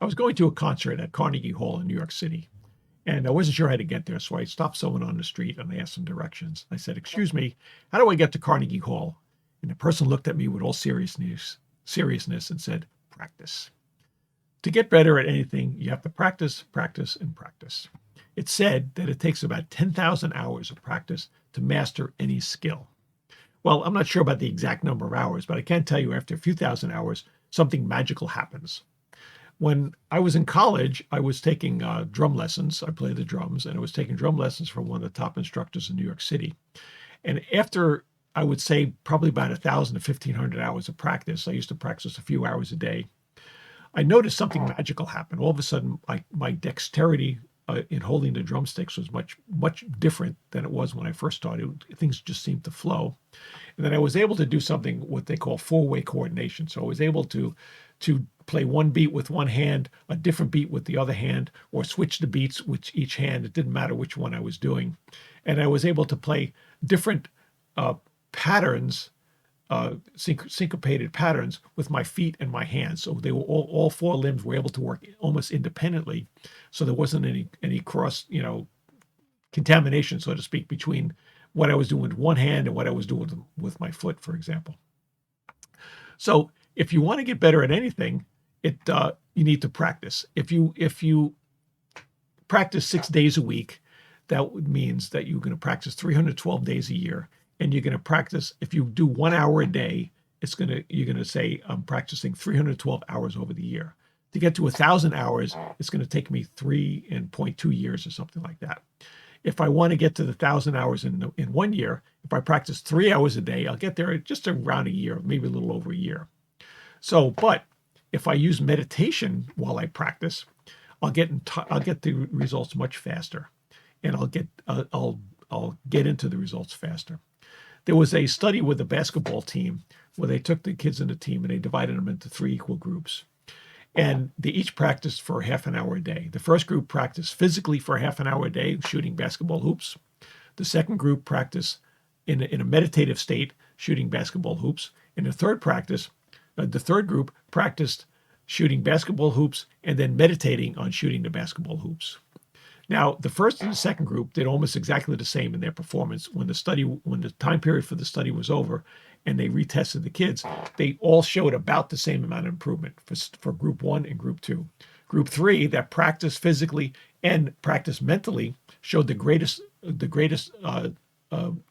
I was going to a concert at Carnegie Hall in New York City, and I wasn't sure how to get there. So I stopped someone on the street and I asked them directions. I said, "Excuse me, how do I get to Carnegie Hall?" And the person looked at me with all seriousness and said, "Practice. To get better at anything, you have to practice, practice, and practice." It's said that it takes about 10,000 hours of practice to master any skill. Well, I'm not sure about the exact number of hours, but I can tell you after a few thousand hours, something magical happens. When I was in college, I was taking drum lessons. I played the drums, and I was taking drum lessons from one of the top instructors in New York City. And after, I would say, probably about 1,000 to 1,500 hours of practice, I used to practice a few hours a day. I noticed something magical happen. All of a sudden, my dexterity in holding the drumsticks was much different than it was when I first started. Things just seemed to flow, and then I was able to do something what they call four-way coordination. So I was able to play one beat with one hand, a different beat with the other hand, or switch the beats with each hand. It didn't matter which one I was doing, and I was able to play different patterns, syncopated patterns with my feet and my hands. So they were all four limbs were able to work almost independently. So there wasn't any cross, contamination, so to speak, between what I was doing with one hand and what I was doing with my foot, for example. So if you want to get better at anything, you need to practice. If you practice 6 days a week, that means that you're going to practice 312 days a year, and you're going to practice. If you do 1 hour a day, you're going to say I'm practicing 312 hours over the year. To get to 1,000 hours, it's going to take me 3.2 years or something like that. If I want to get to the 1,000 hours in 1 year, if I practice 3 hours a day, I'll get there just around a year, maybe a little over a year. So, but if I use meditation while I practice, I'll get the results much faster, and I'll get into the results faster. There was a study with a basketball team where they took the kids in the team and they divided them into 3 equal groups. And they each practiced for half an hour a day. The first group practiced physically for half an hour a day, shooting basketball hoops. The second group practiced in a meditative state, shooting basketball hoops. And the third group practiced shooting basketball hoops and then meditating on shooting the basketball hoops. Now, the first and the second group did almost exactly the same in their performance. When the time period for the study was over and they retested the kids, they all showed about the same amount of improvement for group 1 and group 2. Group 3 that practiced physically and practiced mentally showed the greatest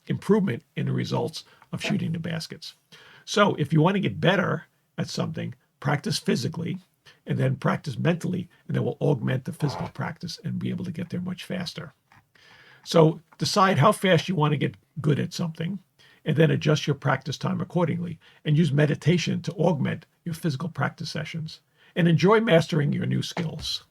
improvement in the results of shooting the baskets. So if you want to get better at something, practice physically, and then practice mentally, and that will augment the physical practice and be able to get there much faster. So decide how fast you want to get good at something, and then adjust your practice time accordingly, and use meditation to augment your physical practice sessions, and enjoy mastering your new skills.